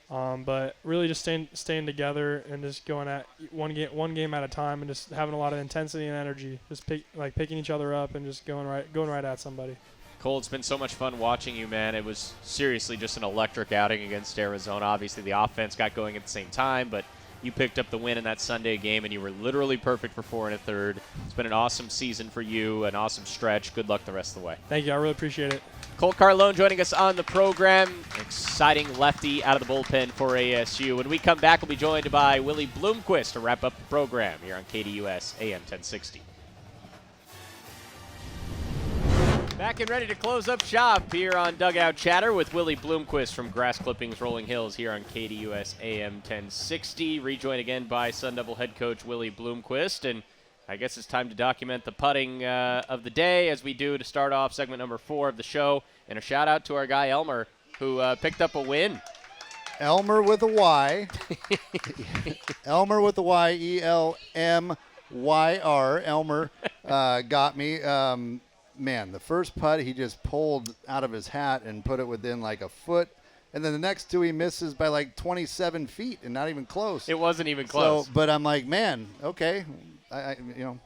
but really just staying together and just going at one game at a time, and just having a lot of intensity and energy. Just picking each other up and just going right at somebody. Cole, it's been so much fun watching you, man. It was seriously just an electric outing against Arizona. Obviously, the offense got going at the same time, but you picked up the win in that Sunday game, and you were literally perfect for 4 1/3. It's been an awesome season for you, an awesome stretch. Good luck the rest of the way. Thank you. I really appreciate it. Cole Carlon joining us on the program. Exciting lefty out of the bullpen for ASU. When we come back, we'll be joined by Willie Bloomquist to wrap up the program here on KDUS AM 1060. Back and ready to close up shop here on Dugout Chatter with Willie Bloomquist from Grass Clippings Rolling Hills here on KDUS AM 1060. Rejoined again by Sun Devil head coach Willie Bloomquist. And I guess it's time to document the putting of the day, as we do to start off segment number 4 of the show. And a shout out to our guy Elmer, who picked up a win. Elmer with a Y. Elmer with a Y, ELMYR. Elmer got me. Man, the first putt he just pulled out of his hat and put it within like a foot. And then the next 2 he misses by like 27 feet and not even close. It wasn't even close. So, but I'm like, man, okay.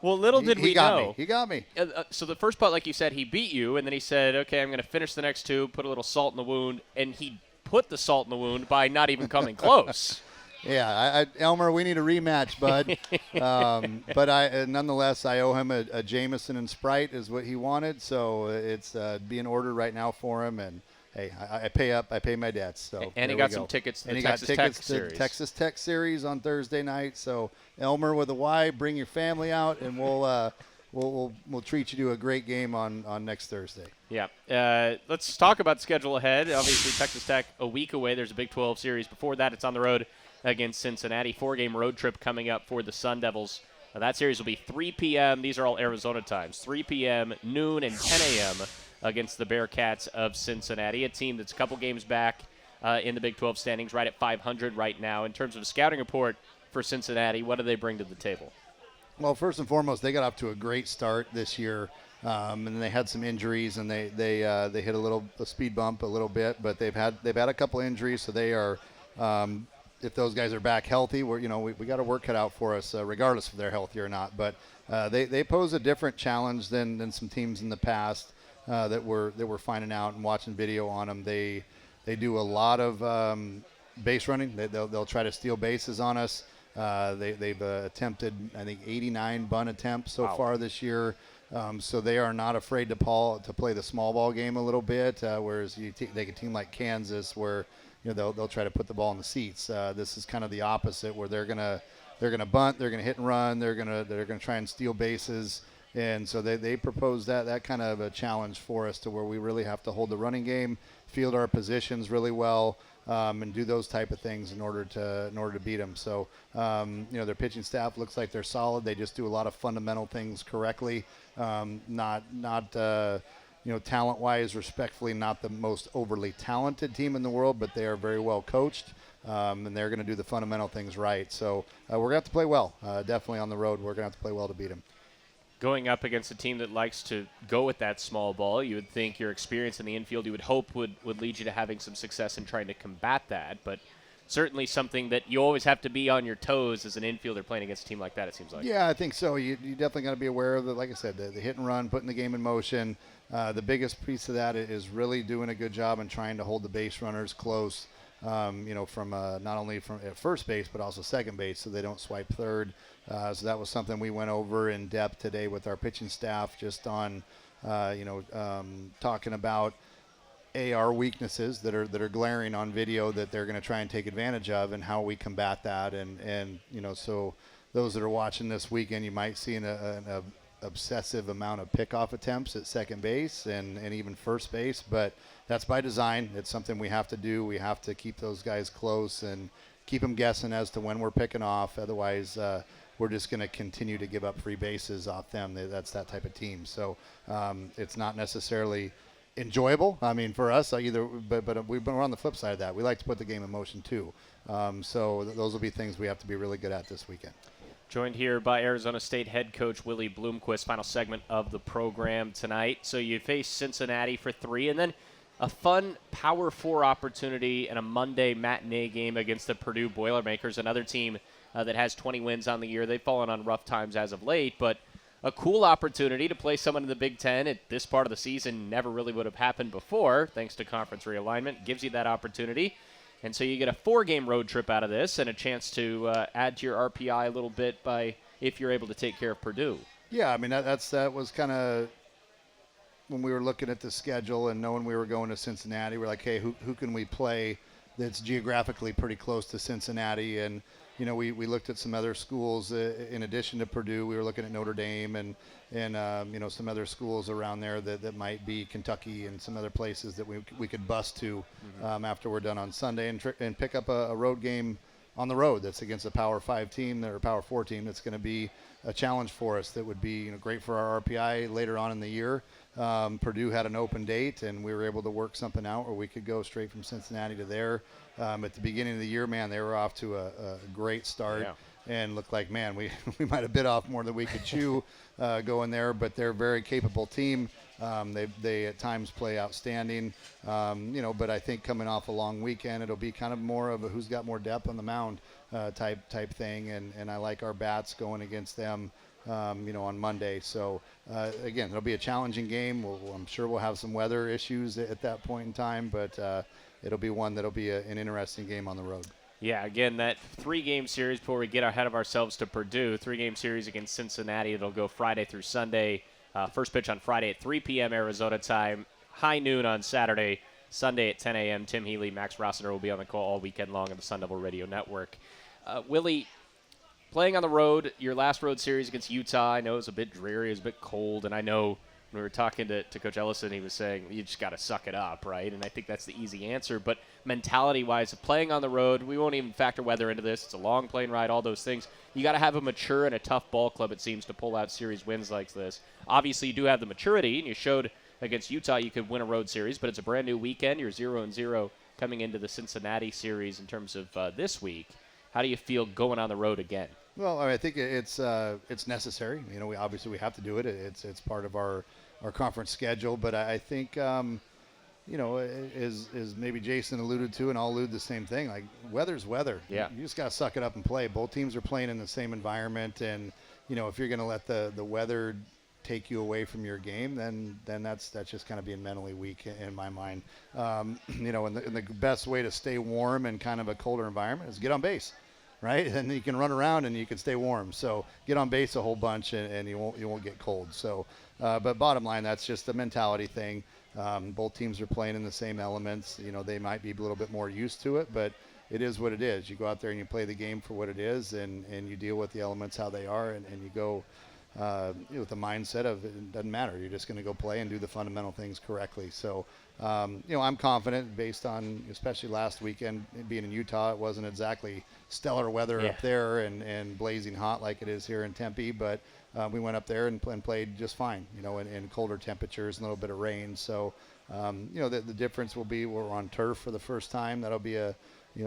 Well, little did we know. He got me. So the first putt, like you said, he beat you, and then he said, okay, I'm going to finish the next 2, put a little salt in the wound, and he put the salt in the wound by not even coming close. Yeah, Elmer, we need a rematch, bud. But nonetheless, I owe him a Jameson and Sprite is what he wanted, so it's being ordered right now for him. And hey, I pay up, I pay my debts. So and he got some tickets to the Texas Tech series. Texas Tech series on Thursday night. So Elmer with a Y, bring your family out, and we'll treat you to a great game on next Thursday. Yeah. Let's talk about the schedule ahead. Obviously, Texas Tech a week away. There's a Big 12 series. Before that, it's on the road against Cincinnati. 4-game road trip coming up for the Sun Devils. That series will be 3 p.m. These are all Arizona times. 3 p.m., noon, and 10 a.m. against the Bearcats of Cincinnati, a team that's a couple games back in the Big 12 standings, right at 500 right now. In terms of a scouting report for Cincinnati, what do they bring to the table? Well, first and foremost, they got off to a great start this year, and they had some injuries, and they hit a speed bump a little bit, but they've had a couple injuries, so they are. If those guys are back healthy, we got a work cut out for us, regardless if they're healthy or not. But they pose a different challenge than some teams in the past that we're finding out and watching video on them. They do a lot of base running. They'll try to steal bases on us. They've attempted, I think, 89 bunt attempts so far this year. So they are not afraid to play the small ball game a little bit. Whereas they get a team like Kansas where they'll try to put the ball in the seats. This is kind of the opposite, where they're gonna bunt, they're gonna hit and run, they're gonna try and steal bases. And so they propose that kind of a challenge for us, to where we really have to hold the running game, field our positions really well, and do those type of things in order to beat them. So their pitching staff looks like they're solid. They just do a lot of fundamental things correctly. Not talent-wise, respectfully, not the most overly talented team in the world, but they are very well coached, and they're going to do the fundamental things right. So we're going to have to play well. Definitely on the road, we're going to have to play well to beat them. Going up against a team that likes to go with that small ball, you would think your experience in the infield, you would hope would lead you to having some success in trying to combat that. But certainly something that you always have to be on your toes as an infielder playing against a team like that, it seems like. Yeah, I think so. You definitely got to be aware of like I said, the hit and run, putting the game in motion. The biggest piece of that is really doing a good job and trying to hold the base runners close, from not only from at first base but also second base, so they don't swipe third. So that was something we went over in depth today with our pitching staff, just on, talking about our weaknesses that are glaring on video that they're going to try and take advantage of, and how we combat that. And so those that are watching this weekend, you might see an obsessive amount of pickoff attempts at second base and even first base, but that's by design. It's something we have to do. We have to keep those guys close and keep them guessing as to when we're picking off. Otherwise, we're just going to continue to give up free bases off them. That's that type of team. So it's not necessarily enjoyable. I mean, for us, but we're on the flip side of that. We like to put the game in motion too. So those will be things we have to be really good at this weekend. Joined here by Arizona State head coach Willie Bloomquist. Final segment of the program tonight. So you face Cincinnati for 3, and then a fun Power 4 opportunity and a Monday matinee game against the Purdue Boilermakers, another team that has 20 wins on the year. They've fallen on rough times as of late, but a cool opportunity to play someone in the Big Ten at this part of the season never really would have happened before, thanks to conference realignment. Gives you that opportunity. And so you get a 4-game road trip out of this and a chance to add to your RPI a little bit if you're able to take care of Purdue. Yeah, I mean, that was kind of when we were looking at the schedule and knowing we were going to Cincinnati. We're like, hey, who can we play that's geographically pretty close to Cincinnati? And we looked at some other schools in addition to Purdue. We were looking at Notre Dame and some other schools around there that might be Kentucky and some other places that we could bus to after we're done on Sunday and pick up a road game on the road that's against a Power 5 team or Power 4 team. That's going to be a challenge for us. That would be great for our RPI later on in the year. Purdue had an open date, and we were able to work something out where we could go straight from Cincinnati to there. At the beginning of the year, man, they were off to a great start. Yeah. And looked like, man, we might have bit off more than we could chew going there, but they're a very capable team. They at times play outstanding, but I think coming off a long weekend, it'll be kind of more of a who's got more depth on the mound type thing, and I like our bats going against them, on Monday. So, again, it'll be a challenging game. I'm sure we'll have some weather issues at that point in time, but it'll be one that'll be an interesting game on the road. Yeah, again, that 3-game series before we get ahead of ourselves to Purdue, 3-game series against Cincinnati. It'll go Friday through Sunday. First pitch on Friday at 3 p.m. Arizona time, high noon on Saturday, Sunday at 10 a.m. Tim Healy, Max Rossiner will be on the call all weekend long on the Sun Devil Radio Network. Willie, playing on the road, your last road series against Utah, I know it was a bit dreary, it was a bit cold, and I know when we were talking to Coach Ellison, he was saying, you just got to suck it up, right? And I think that's the easy answer. But mentality-wise, playing on the road, we won't even factor weather into this. It's a long plane ride, all those things. You got to have a mature and a tough ball club, it seems, to pull out series wins like this. Obviously, you do have the maturity, and you showed against Utah you could win a road series, but it's a brand-new weekend. You're 0-0 coming into the Cincinnati series in terms of this week. How do you feel going on the road again? Well, I think it's necessary. You know, we have to do it. It's part of our conference schedule. But I think, you know, as maybe Jason alluded to, and I'll allude the same thing. Like, weather's weather. Yeah. You just got to suck it up and play. Both teams are playing in the same environment, and you know, if you're going to let the weather take you away from your game, then that's just kind of being mentally weak in my mind. You know, and the best way to stay warm in kind of a colder environment is get on base. Right, and you can run around and you can stay warm. So get on base a whole bunch, and you won't get cold. So, but bottom line, that's just a mentality thing. Both teams are playing in the same elements. You know, they might be a little bit more used to it, but it is what it is. You go out there and you play the game for what it is, and you deal with the elements how they are, and you go with the mindset of it doesn't matter. You're just going to go play and do the fundamental things correctly. So, you know, I'm confident based on, especially last weekend being in Utah, it wasn't exactly stellar weather up there and blazing hot like it is here in Tempe, but we went up there and played just fine, you know, in colder temperatures and a little bit of rain. So, you know, the difference will be we're on turf for the first time. That'll be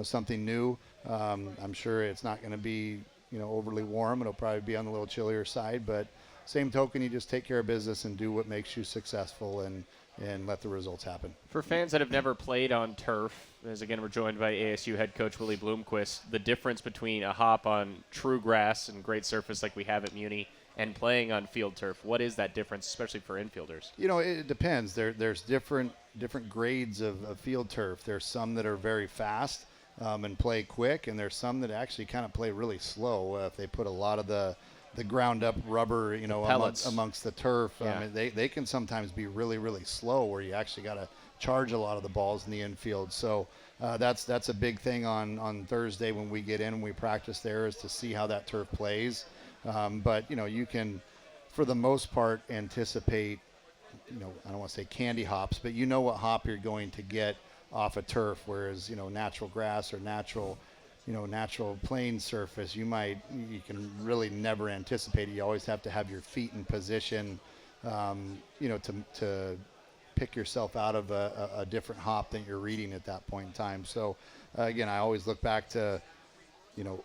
something new. I'm sure it's not going to be, you know, overly warm. It'll probably be on the little chillier side, but same token, you just take care of business and do what makes you successful and let the results happen. For fans that have never played on turf, as again we're joined by ASU head coach Willie Bloomquist, the difference between a hop on true grass and great surface like we have at Muni and playing on field turf, what is that difference, especially for infielders? You know, it depends. There's different grades of field turf. There's some that are very fast and play quick, and there's some that actually kind of play really slow if they put a lot of the ground up rubber, you know, amongst the turf. Yeah. They can sometimes be really, really slow where you actually got to charge a lot of the balls in the infield. So that's a big thing on Thursday when we get in and we practice there, is to see how that turf plays. But, you know, you can, for the most part, anticipate, you know, I don't want to say candy hops, but you know what hop you're going to get off a turf, whereas, you know, natural grass or natural plain surface, you can really never anticipate it. You always have to have your feet in position, you know, to pick yourself out of a different hop than you're reading at that point in time. So, again, I always look back to, you know,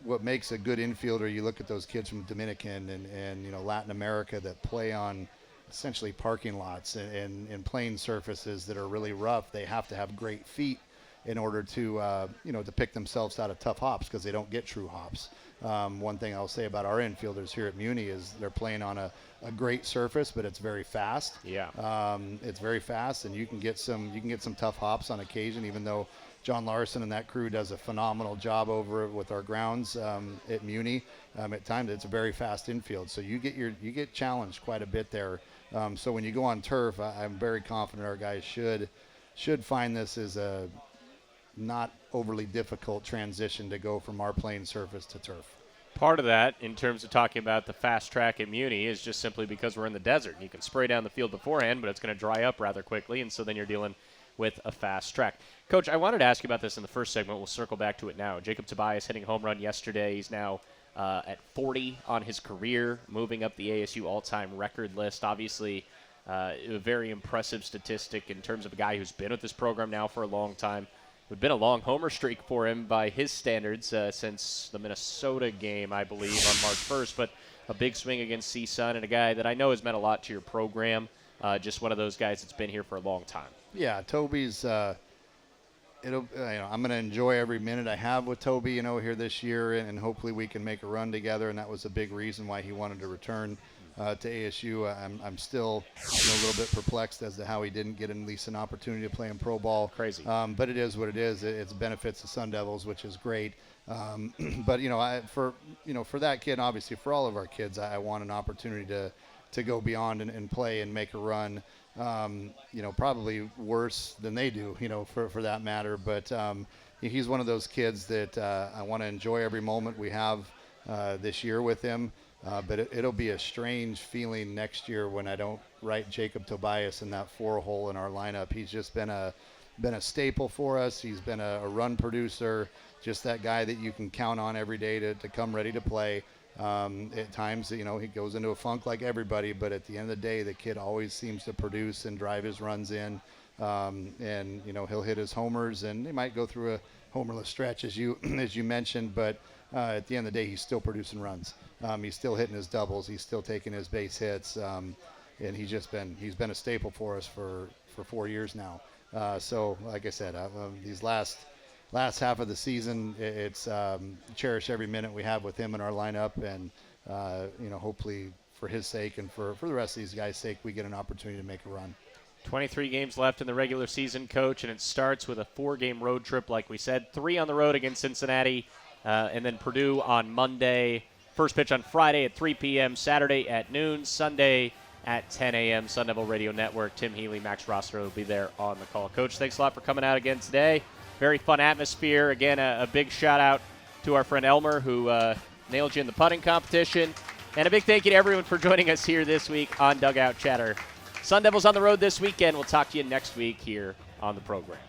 what makes a good infielder. You look at those kids from Dominican and you know, Latin America that play on essentially parking lots and plain surfaces that are really rough. They have to have great feet in order to, you know, to pick themselves out of tough hops, because they don't get true hops. One thing I'll say about our infielders here at Muni is they're playing on a great surface, but it's very fast. Yeah. It's very fast, and you can get some tough hops on occasion, even though John Larson and that crew does a phenomenal job over with our grounds at Muni. At times, it's a very fast infield, so you get challenged quite a bit there. So when you go on turf, I'm very confident our guys should find this as a not overly difficult transition to go from our playing surface to turf. Part of that, in terms of talking about the fast track at Muni, is just simply because we're in the desert. You can spray down the field beforehand, but it's going to dry up rather quickly, and so then you're dealing with a fast track. Coach, I wanted to ask you about this in the first segment. We'll circle back to it now. Jacob Tobias hitting a home run yesterday. He's now at 40 on his career, moving up the ASU all-time record list. Obviously, a very impressive statistic in terms of a guy who's been with this program now for a long time. It's been a long homer streak for him by his standards since the Minnesota game, I believe, on March 1st. But a big swing against CSUN, and a guy that I know has meant a lot to your program. Just one of those guys that's been here for a long time. Yeah, Toby's. I'm going to enjoy every minute I have with Toby, you know, here this year, and hopefully we can make a run together. And that was a big reason why he wanted to return to ASU. I'm still a little bit perplexed as to how he didn't get at least an opportunity to play in pro ball. Crazy. But it is what it is. It benefits the Sun Devils, which is great. But for that kid, obviously for all of our kids, I want an opportunity to go beyond and play and make a run. Probably worse than they do, for that matter. But he's one of those kids that I want to enjoy every moment we have this year with him. But it'll be a strange feeling next year when I don't write Jacob Tobias in that 4-hole in our lineup. He's just been a staple for us. He's been a run producer, just that guy that you can count on every day to come ready to play. At times, he goes into a funk like everybody, but at the end of the day, the kid always seems to produce and drive his runs in. And he'll hit his homers, and he might go through a homerless stretch as you mentioned, but at the end of the day, he's still producing runs. He's still hitting his doubles. He's still taking his base hits, and he's been a staple for us for 4 years now. So, like I said, these last half of the season, it's cherish every minute we have with him in our lineup, and hopefully for his sake and for the rest of these guys' sake, we get an opportunity to make a run. 23 games left in the regular season, Coach, and it starts with a 4-game road trip, like we said. 3 on the road against Cincinnati, and then Purdue on Monday. First pitch on Friday at 3 p.m., Saturday at noon, Sunday at 10 a.m. Sun Devil Radio Network. Tim Healy, Max Roster will be there on the call. Coach, thanks a lot for coming out again today. Very fun atmosphere. Again, a big shout-out to our friend Elmer, who nailed you in the putting competition. And a big thank you to everyone for joining us here this week on Dugout Chatter. Sun Devils on the road this weekend. We'll talk to you next week here on the program.